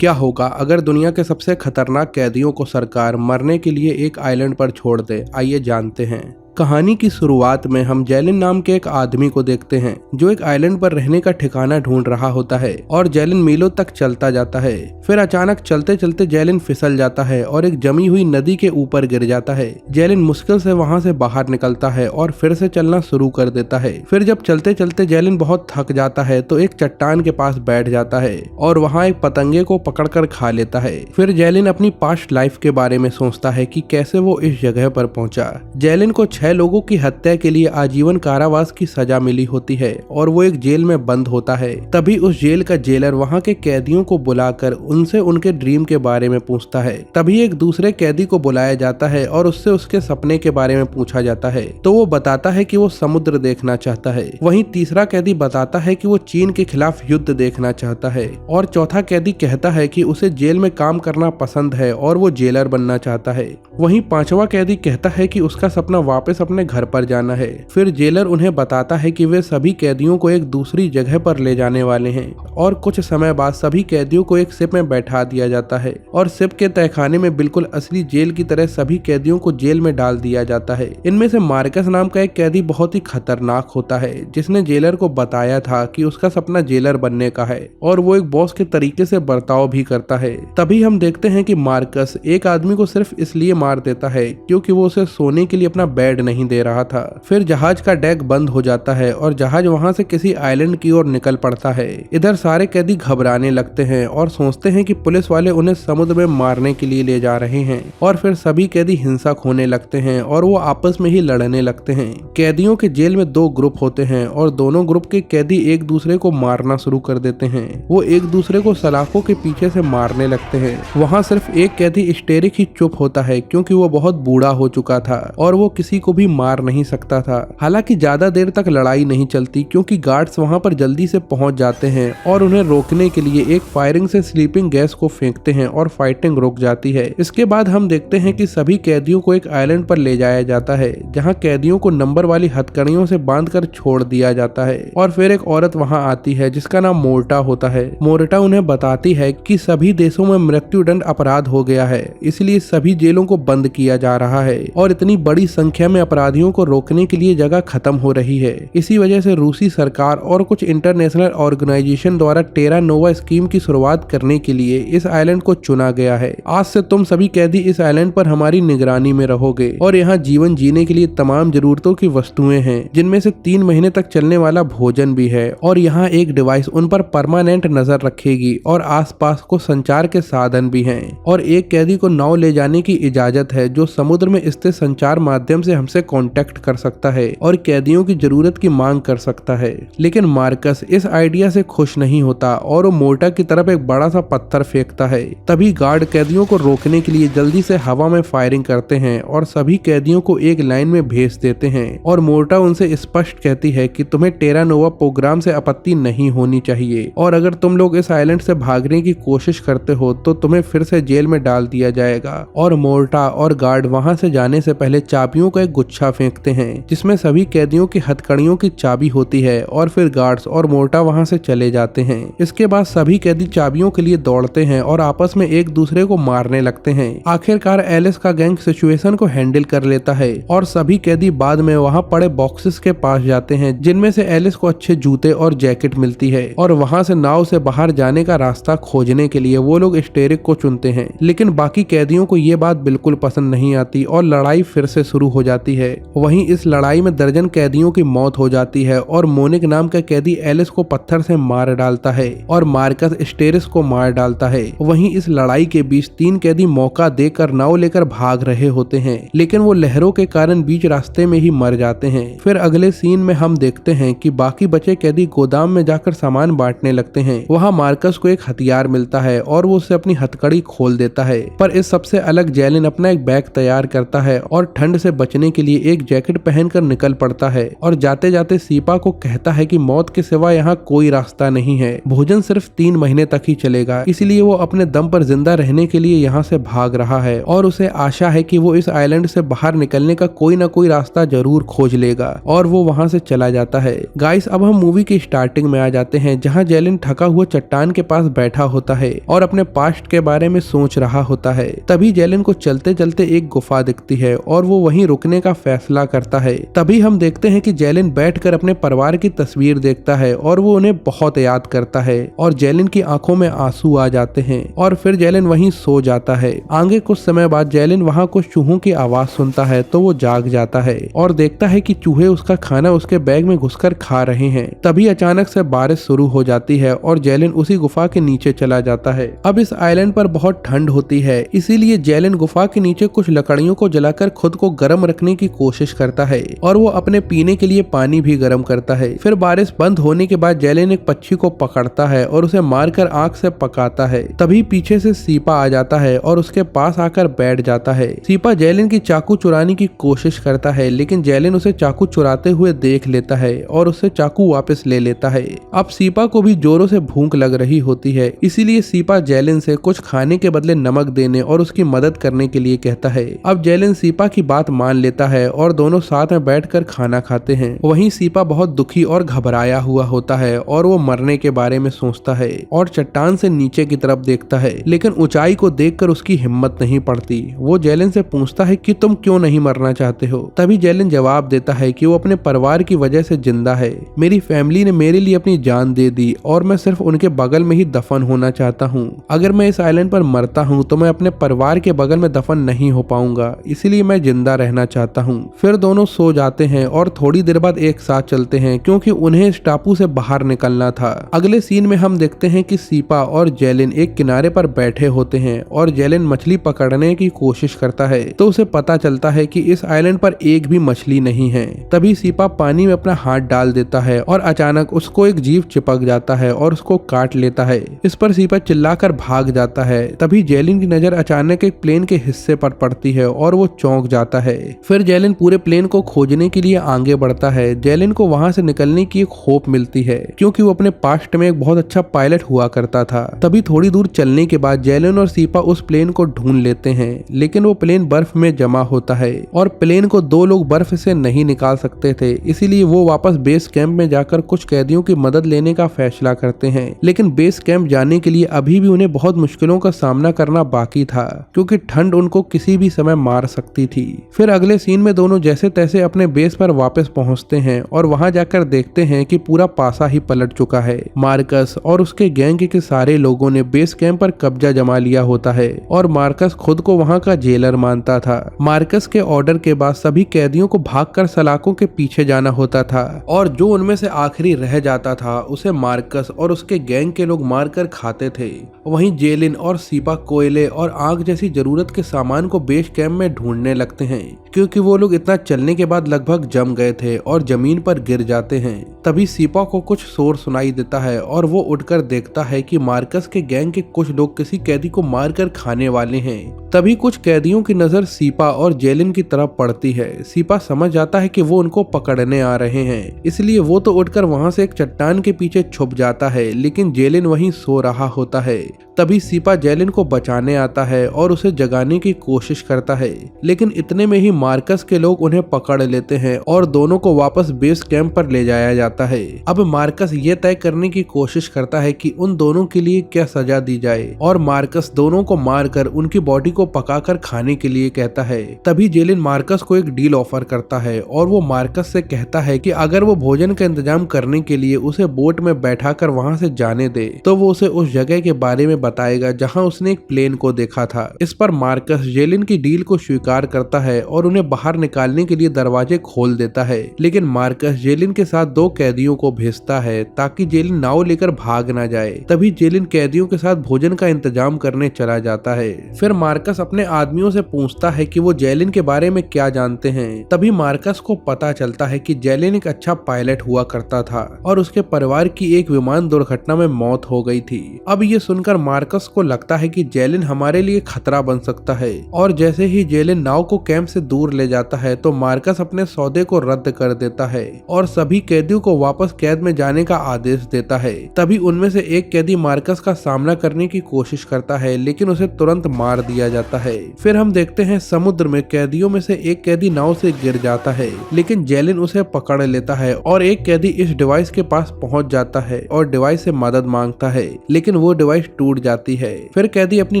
क्या होगा अगर दुनिया के सबसे खतरनाक कैदियों को सरकार मरने के लिए एक आइलैंड पर छोड़ दे? आइए जानते हैं। कहानी की शुरुआत में हम जैलिन नाम के एक आदमी को देखते हैं जो एक आइलैंड पर रहने का ठिकाना ढूंढ रहा होता है और जैलिन मीलों तक चलता जाता है। फिर अचानक चलते चलते जैलिन फिसल जाता है और एक जमी हुई नदी के ऊपर गिर जाता है। जैलिन मुश्किल से वहां से बाहर निकलता है और फिर से चलना शुरू कर देता है। फिर जब चलते चलते जैलिन बहुत थक जाता है तो एक चट्टान के पास बैठ जाता है और वहां एक पतंगे को पकड़कर खा लेता है। फिर जैलिन अपनी पास्ट लाइफ के बारे में सोचता है कि कैसे वो इस जगह पर पहुंचा। जैलिन को 6 लोगों की हत्या के लिए आजीवन कारावास की सजा मिली होती है और वो एक जेल में बंद होता है। तभी उस जेल का जेलर वहां के कैदियों को बुलाकर उनसे उनके ड्रीम के बारे में पूछता है। तभी एक दूसरे कैदी को बुलाया जाता है और उससे उसके सपने के बारे में पूछा जाता है तो वो बताता है कि वो समुद्र देखना चाहता है। वहीं तीसरा कैदी बताता है कि वो चीन के खिलाफ युद्ध देखना चाहता है और चौथा कैदी कहता है कि उसे जेल में काम करना पसंद है और वो जेलर बनना चाहता है। वहीं पांचवा कैदी कहता है कि उसका सपना वापस अपने घर पर जाना है। फिर जेलर उन्हें बताता है कि वे सभी कैदियों को एक दूसरी जगह पर ले जाने वाले हैं और कुछ समय बाद सभी कैदियों को एक शिप में बैठा दिया जाता है और शिप के तहखाने में बिल्कुल असली जेल की तरह सभी कैदियों को जेल में डाल दिया जाता है। इनमें से मार्कस नाम का एक कैदी बहुत ही खतरनाक होता है जिसने जेलर को बताया था कि उसका सपना जेलर बनने का है और वो एक बॉस के तरीके से बर्ताव भी करता है। तभी हम देखते हैं कि मार्कस एक आदमी को सिर्फ इसलिए मार देता है क्योंकि वो उसे सोने के लिए अपना बेड नहीं दे रहा था। फिर जहाज का डेक बंद हो जाता है और जहाज वहां से किसी आइलैंड की ओर निकल पड़ता है। इधर सारे कैदी घबराने लगते हैं और सोचते हैं कि पुलिस वाले उन्हें समुद्र में मारने के लिए ले जा रहे हैं और फिर सभी कैदी हिंसक होने लगते हैं और वो आपस में ही लड़ने लगते हैं। कैदियों के जेल में 2 ग्रुप होते हैं और दोनों ग्रुप के कैदी एक दूसरे को मारना शुरू कर देते हैं। वो एक दूसरे को सलाखों के पीछे से मारने लगते हैं। वहाँ सिर्फ एक कैदी स्टेरिक ही चुप होता है क्योंकि वो बहुत बूढ़ा हो चुका था और वो किसी को भी मार नहीं सकता था। हालांकि ज्यादा देर तक लड़ाई नहीं चलती क्योंकि गार्ड्स वहां पर जल्दी से पहुंच जाते हैं और उन्हें रोकने के लिए एक फायरिंग से स्लीपिंग गैस को फेंकते हैं और फाइटिंग रुक जाती है। इसके बाद हम देखते हैं कि सभी कैदियों को एक आइलैंड पर ले जाया जाता है जहां कैदियों को नंबर वाली हथकड़ियों से बांधकर छोड़ दिया जाता है और फिर एक औरत वहां आती है जिसका नाम मोर्टा होता है। मोर्टा उन्हें बताती है कि सभी देशों में मृत्युदंड अपराध हो गया है, इसलिए सभी जेलों को बंद किया जा रहा है और इतनी बड़ी संख्या में अपराधियों को रोकने के लिए जगह खत्म हो रही है। इसी वजह से रूसी सरकार और कुछ इंटरनेशनल ऑर्गेनाइजेशन द्वारा टेरा नोवा स्कीम की शुरुआत करने के लिए इस आइलैंड को चुना गया है। आज से तुम सभी कैदी इस आइलैंड पर हमारी निगरानी में रहोगे और यहाँ जीवन जीने के लिए तमाम जरूरतों की वस्तुएं हैं जिनमें से 3 महीने तक चलने वाला भोजन भी है और यहाँ एक डिवाइस उन पर परमानेंट नजर रखेगी और आसपास को संचार के साधन भी हैं और एक कैदी को नाव ले जाने की इजाजत है जो समुद्र में स्थित संचार माध्यम से हमसे कांटेक्ट कर सकता है और कैदियों की जरूरत की मांग कर सकता है। लेकिन मार्कस इस आइडिया से खुश नहीं होता और वो मोर्टा की तरफ एक बड़ा सा पत्थर फेंकता है। तभी गार्ड कैदियों को रोकने के लिए जल्दी से हवा में फायरिंग करते हैं और सभी कैदियों को एक लाइन में भेज देते हैं और मोर्टा उनसे स्पष्ट कहती है कि तुम्हें टेरा नोवा प्रोग्राम से आपत्ति नहीं होनी चाहिए और अगर तुम लोग इस आइलैंड से भागने की कोशिश करते हो तो तुम्हें फिर से जेल में डाल दिया जाएगा। और मोर्टा और गार्ड वहां से जाने से पहले चाबियों का एक गुच्छा फेंकते हैं जिसमें सभी कैदियों की हथकड़ियों की चाबी होती है और फिर गार्ड्स और मोर्टा वहां से चले जाते हैं। इसके बाद सभी कैदी चाबियों के लिए दौड़ते हैं और आपस में एक दूसरे को मारने लगते हैं। आखिरकार एलिस का गैंग सिचुएशन को हैंडल कर लेता है और सभी कैदी बाद में वहां पड़े बॉक्सेस के पास जाते हैं जिनमें से एलिस को अच्छे जूते और जैकेट मिलती है और वहां से नाव से बाहर जाने का रास्ता खोजने के लिए वो लोग स्टेरिक को चुनते हैं। लेकिन बाकी कैदियों को ये बात बिल्कुल पसंद नहीं आती और लड़ाई फिर से शुरू हो जाती है। वहीं इस लड़ाई में दर्जन कैदियों की मौत हो जाती है और मोनिक नाम का कैदी एलिस को पत्थर से मार डालता है और मार्कस स्टेरिस को मार डालता है। वहीं इस लड़ाई के बीच 3 कैदी मौका देकर नाव लेकर भाग रहे होते हैं लेकिन वो लहरों के कारण बीच रास्ते में ही मर जाते हैं। फिर अगले सीन में हम देखते हैं कि बाकी बचे कैदी गोदाम में जाकर सामान बांटने लगते हैं। वहाँ मार्कस को एक हथियार मिलता है और वो उसे अपनी हथकड़ी खोल देता है। पर इस सबसे अलग जैलिन अपना एक बैग तैयार करता है और ठंड से बचने के के लिए एक जैकेट पहनकर निकल पड़ता है और जाते जाते सीपा को कहता है कि मौत के सिवा यहाँ कोई रास्ता नहीं है, भोजन सिर्फ 3 महीने तक ही चलेगा, इसलिए वो अपने दम पर जिंदा रहने के लिए यहाँ से भाग रहा है और उसे आशा है कि वो इस आइलैंड से बाहर निकलने का कोई ना कोई रास्ता जरूर खोज लेगा और वो वहाँ से चला जाता है। गाइस, अब हम मूवी की स्टार्टिंग में आ जाते हैं जहाँ जेलिन थका हुआ चट्टान के पास बैठा होता है और अपने पास्ट के बारे में सोच रहा होता है। तभी जेलिन को चलते चलते एक गुफा दिखती है और वो वहीं रुकने का फैसला करता है। तभी हम देखते हैं कि जेलिन बैठकर अपने परिवार की तस्वीर देखता है और वो उन्हें बहुत याद करता है और जेलिन की आंखों में आंसू आ जाते हैं और फिर जेलिन वहीं सो जाता है। आगे कुछ समय बाद जेलिन वहाँ कुछ चूहों की आवाज सुनता है तो वो जाग जाता है और देखता है कि चूहे उसका खाना उसके बैग में घुसकर खा रहे हैं। तभी अचानक से बारिश शुरू हो जाती है और जेलिन उसी गुफा के नीचे चला जाता है। अब इस आइलैंड पर बहुत ठंड होती है, इसीलिए जेलिन गुफा के नीचे कुछ लकड़ियों को जलाकर खुद को गर्म रखने की कोशिश करता है और वो अपने पीने के लिए पानी भी गर्म करता है। फिर बारिश बंद होने के बाद जेलिन एक पक्षी को पकड़ता है और उसे मारकर आग से पकाता है। तभी पीछे से सीपा आ जाता है और उसके पास आकर बैठ जाता है। सीपा जेलिन की चाकू चुराने की कोशिश करता है, लेकिन जेलिन उसे चाकू चुराते हुए देख लेता है और उससे चाकू वापस ले लेता है। अब सीपा को भी जोरों से भूख लग रही होती है, इसीलिए सीपा जेलिन से कुछ खाने के बदले नमक देने और उसकी मदद करने के लिए कहता है। अब जेलिन सीपा की बात मान लेता है और दोनों साथ में बैठकर खाना खाते हैं। वहीं सीपा बहुत दुखी और घबराया हुआ होता है और वो मरने के बारे में सोचता है और चट्टान से नीचे की तरफ देखता है, लेकिन ऊंचाई को देखकर उसकी हिम्मत नहीं पड़ती। वो जेलिन से पूछता है कि तुम क्यों नहीं मरना चाहते हो। तभी जेलिन जवाब देता है कि वो अपने परिवार की वजह से जिंदा है। मेरी फैमिली ने मेरे लिए अपनी जान दे दी और मैं सिर्फ उनके बगल में ही दफन होना चाहता हूँ। अगर मैं इस आइलैंड पर मरता हूँ तो मैं अपने परिवार के बगल में दफन नहीं हो पाऊंगा, इसलिए मैं जिंदा रहना चाहता हूँ। फिर दोनों सो जाते हैं और थोड़ी देर बाद एक साथ चलते हैं क्योंकि उन्हें इस टापू से बाहर निकलना था। अगले सीन में हम देखते हैं कि सीपा और जेलिन एक किनारे पर बैठे होते हैं और जेलिन मछली पकड़ने की कोशिश करता है तो उसे पता चलता है कि इस आइलैंड पर एक भी मछली नहीं है। तभी सीपा पानी में अपना हाथ डाल देता है और अचानक उसको एक जीव चिपक जाता है और उसको काट लेता है। इस पर सीपा चिल्लाकर भाग जाता है। तभी जेलिन की नजर अचानक एक प्लेन के हिस्से पर पड़ती है और वो चौंक जाता है। फिर जेलिन पूरे प्लेन को खोजने के लिए आगे बढ़ता है। जेलिन को वहां से निकलने की एक होप मिलती है क्योंकि वो अपने पास्ट में एक बहुत अच्छा पायलट हुआ करता था। तभी थोड़ी दूर चलने के बाद जेलिन और सीपा उस प्लेन को ढूंढ लेते हैं, लेकिन वो प्लेन बर्फ में जमा होता है और प्लेन को 2 लोग बर्फ से नहीं निकाल सकते थे, इसीलिए वो वापस बेस कैंप में जाकर कुछ कैदियों की मदद लेने का फैसला करते हैं। लेकिन बेस कैंप जाने के लिए अभी भी उन्हें बहुत मुश्किलों का सामना करना बाकी था क्योंकि ठंड उनको किसी भी समय मार सकती थी। फिर अगले सीन में दोनों जैसे तैसे अपने बेस पर वापस पहुंचते हैं और वहां जाकर देखते हैं कि पूरा पासा ही पलट चुका है। मार्कस और उसके गैंग के सारे लोगों ने बेस कैंप पर कब्जा जमा लिया होता है और मार्कस खुद को वहां का जेलर मानता था। मार्कस के ऑर्डर के बाद सभी कैदियों को भागकर सलाखों के पीछे जाना होता था और जो उनमें से आखिरी रह जाता था उसे मार्कस और उसके गैंग के लोग मारकर खाते थे। वहीं जेलिन और सीपा कोयले और आग जैसी जरूरत के सामान को बेस कैंप में ढूंढने लगते हैं क्योंकि वो लोग इतना चलने के बाद लगभग जम गए थे और जमीन पर गिर जाते हैं। तभी सीपा को कुछ शोर सुनाई देता है और वो उठकर देखता है कि मार्कस के गैंग के कुछ लोग किसी कैदी को मारकर खाने वाले हैं। तभी कुछ कैदियों की नजर सीपा और जेलिन की तरफ पड़ती है। सीपा समझ जाता है कि वो उनको पकड़ने आ रहे हैं, इसलिए वो तो उठकर वहां से एक चट्टान के पीछे छुप जाता है, लेकिन जेलिन वहीं सो रहा होता है। तभी सीपा जेलिन को बचाने आता है और उसे जगाने की कोशिश करता है, लेकिन इतने में ही मार्कस के लोग उन्हें पकड़ लेते हैं और दोनों को वापस बेस कैंप पर ले जाया जाता है। अब मार्कस ये तय करने की कोशिश करता है कि उन दोनों के लिए क्या सजा दी जाए और मार्कस दोनों को मारकर उनकी बॉडी को पकाकर खाने के लिए कहता है। तभी जेलिन मार्कस को एक डील ऑफर करता है और वो मार्कस से कहता है कि अगर वो भोजन का इंतजाम करने के लिए उसे बोट में बैठाकर वहां से जाने दे तो वो उसे उस जगह के बारे में बताएगा जहां उसने एक प्लेन को देखा था। इस पर मार्कस जेलिन की डील को स्वीकार करता है और उन्हें बाहर निकालने के लिए दरवाजे खोल देता है, लेकिन मार्कस जेलिन के साथ 2 कैदियों को भेजता है ताकि जेलिन नाव लेकर भाग ना जाए। तभी जेलिन कैदियों के साथ भोजन का इंतजाम करने चला जाता है। फिर मार्कस अपने आदमियों से पूछता है कि वो जेलिन के बारे में क्या जानते हैं। तभी मार्कस को पता चलता है कि जेलिन एक अच्छा पायलट हुआ करता था और उसके परिवार की एक विमान दुर्घटना में मौत हो गई थी। अब ये सुनकर मार्कस को लगता है कि जेलिन हमारे लिए खतरा बन सकता है और जैसे ही जेलिन नाव को कैंप से दूर ले जाता है तो मार्कस अपने सौदे को रद्द कर देता है और सभी कैदियों को वापस कैद में जाने का आदेश देता है। तभी उनमें से एक कैदी मार्कस का सामना करने की कोशिश करता है लेकिन उसे तुरंत मार दिया जाता है। फिर हम देखते हैं समुद्र में कैदियों में से एक कैदी नाव से गिर जाता है लेकिन जेलिन उसे पकड़ लेता है और एक कैदी इस डिवाइस के पास पहुंच जाता है और डिवाइस से मदद मांगता है लेकिन वो डिवाइस टूट जाती है। फिर कैदी अपनी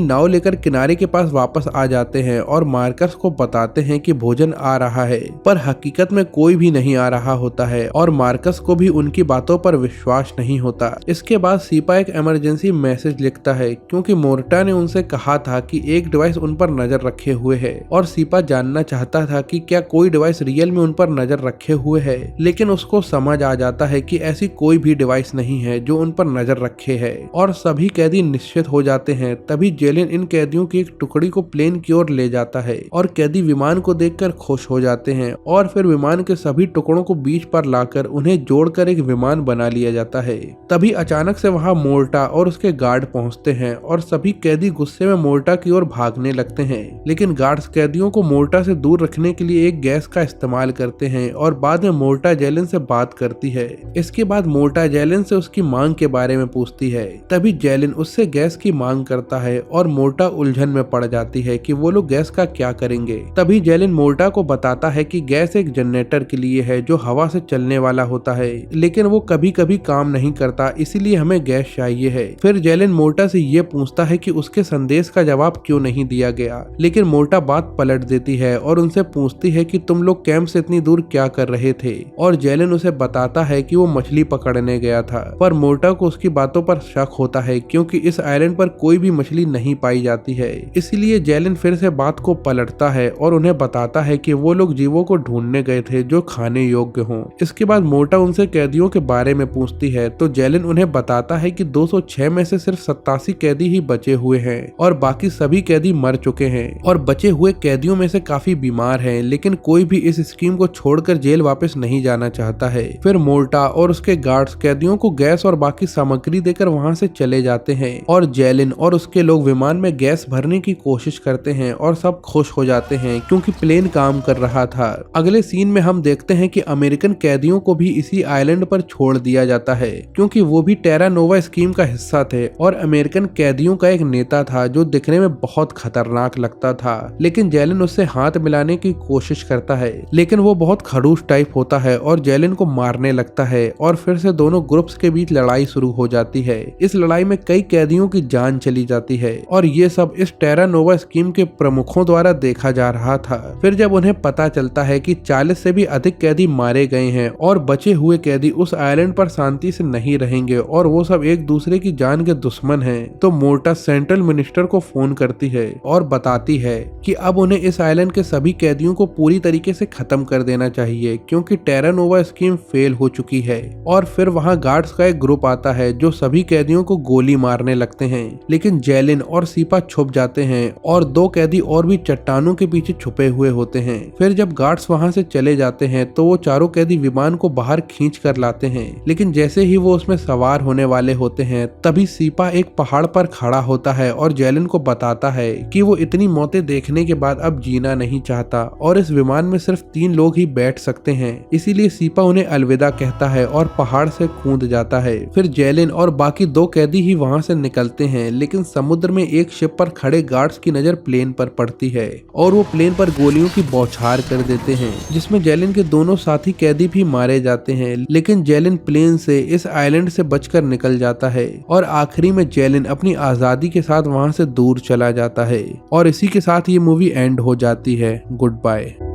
नाव लेकर किनारे के पास वापस आ जाते हैं और मार्कस को बताते हैं कि भोजन आ रहा है, पर हकीकत में कोई भी नहीं आ रहा होता है और मार्कस को भी उनकी बातों पर विश्वास नहीं होता। इसके बाद सीपा एक इमरजेंसी मैसेज लिखता है क्योंकि मोर्टा ने उनसे कहा था कि एक डिवाइस उन पर नजर रखे हुए है और सीपा जानना चाहता था कि क्या कोई डिवाइस रियल में उन पर नजर रखे हुए है, लेकिन उसको समझ आ जाता है कि ऐसी कोई भी डिवाइस नहीं है जो उन पर नजर रखे है और सभी कैदी निश्चित हो जाते हैं। तभी जेलिन इन कैदियों की एक टुकड़ी को प्लेन की ओर ले जाता है और कैदी विमान को देखकर खुश हो जाते हैं और फिर विमान के सभी टुकड़ों को बीच पर लाकर उन्हें जोड़कर एक विमान बना लिया जाता है। तभी अचानक से वहां मोर्टा और उसके गार्ड पहुंचते हैं और सभी कैदी गुस्से में मोर्टा की ओर भागने लगते हैं, लेकिन गार्ड्स कैदियों को मोर्टा से दूर रखने के लिए एक गैस का इस्तेमाल करते हैं और बाद में मोर्टा जेलिन से बात करती है। इसके बाद मोर्टा जेलिन से उसकी मांग के बारे में पूछती है। तभी जेलिन उससे गैस की मांग करता है और मोर्टा उलझन में पड़ जाती है कि वो लोग गैस का क्या करेंगे। तभी जेलिन मोर्टा को बताता है कि गैस एक जनरेटर के लिए है जो हवा से चलने वाला होता है, लेकिन वो कभी कभी काम नहीं करता, इसीलिए हमें गैस चाहिए है। फिर जेलिन मोर्टा से ये पूछता है कि उसके संदेश का जवाब क्यों नहीं दिया गया, लेकिन मोर्टा बात पलट देती है और उनसे पूछती है कि तुम लोग कैंप से इतनी दूर क्या कर रहे थे, और जेलिन उसे बताता है कि वो मछली पकड़ने गया था। पर मोर्टा को उसकी बातों पर शक होता है क्योंकि इस आइलैंड पर कोई भी मछली नहीं पाई जाती है, इसलिए जेलिन फिर से बात को पलटता है और उन्हें बताता है कि वो लोग जीवों को ढूंढने गए थे जो खाने योग्य हों। इसके बाद मोर्टा उनसे कैदियों के बारे में पूछती है तो जेलिन उन्हें बताता है कि 206 में से सिर्फ 87 कैदी ही बचे हुए हैं और बाकी सभी कैदी मर चुके हैं और बचे हुए कैदियों में से काफी बीमार हैं, लेकिन कोई भी इस स्कीम को छोड़कर जेल वापस नहीं जाना चाहता है। फिर मोर्टा और उसके गार्ड्स कैदियों को गैस और बाकी सामग्री देकर वहां से चले जाते हैं और जेलिन और उसके लोग विमान में गैस भरने की कोशिश करते हैं और सब खुश हो जाते हैं क्योंकि प्लेन काम कर रहा था। अगले सीन में हम देखते हैं कि अमेरिकन कैदियों को भी इसी आइलैंड पर छोड़ दिया जाता है क्योंकि वो भी टेरा नोवा स्कीम का हिस्सा थे और अमेरिकन कैदियों का एक नेता था जो दिखने में बहुत खतरनाक लगता था, लेकिन जेलिन उससे हाथ मिलाने की कोशिश करता है, लेकिन वो बहुत खड़ूस टाइप होता है और जेलिन को मारने लगता है और फिर से दोनों ग्रुप्स के बीच लड़ाई शुरू हो जाती है। इस लड़ाई में कई कैदियों की जान चली जाती है और ये सब इस टेरा नोवा स्कीम के प्रमुखों द्वारा देखा जा रहा था। फिर जब उन्हें पता चलता है कि 40 से भी अधिक कैदी मारे गए हैं और बचे हुए कैदी उस आइलैंड पर शांति से नहीं रहेंगे और वो सब एक दूसरे की जान के दुश्मन हैं, तो मोर्टा सेंट्रल मिनिस्टर को फोन करती है और बताती है कि अब उन्हें इस आइलैंड के सभी कैदियों को पूरी तरीके से खत्म कर देना चाहिए क्योंकि टेरा नोवा स्कीम फेल हो चुकी है। और फिर वहां गार्ड्स का एक ग्रुप आता है जो सभी कैदियों को गोली मारने लगते हैं, लेकिन जेलिन और सीपा छुप जाते हैं और 2 कैदी और भी चट्टानों के पीछे छुपे हुए होते हैं। फिर जब गार्ड्स वहां से चले जाते हैं तो वो चारों कैदी विमान को बाहर खींच कर लाते हैं, लेकिन जैसे ही वो उसमें सवार होने वाले होते हैं तभी सीपा एक पहाड़ पर खड़ा होता है और जेलिन को बताता है कि वो इतनी मौतें देखने के बाद अब जीना नहीं चाहता और इस विमान में सिर्फ 3 लोग ही बैठ सकते हैं, इसीलिए सीपा उन्हें अलविदा कहता है और पहाड़ से कूद जाता है। फिर जेलिन और बाकी 2 कैदी ही वहां से निकलते हैं, लेकिन समुद्र में एक शिप पर खड़े गार्ड्स की नजर प्लेन पर पड़ती है और वो प्लेन पर गोलियों की बौछार कर देते हैं जिसमें जेलिन के दोनों साथी कैदी भी मारे जाते हैं, लेकिन जेलिन प्लेन से इस आइलैंड से बचकर निकल जाता है और आखिरी में जेलिन अपनी आजादी के साथ वहां से दूर चला जाता है। और इसी के साथ ये मूवी एंड हो जाती है। Good bye.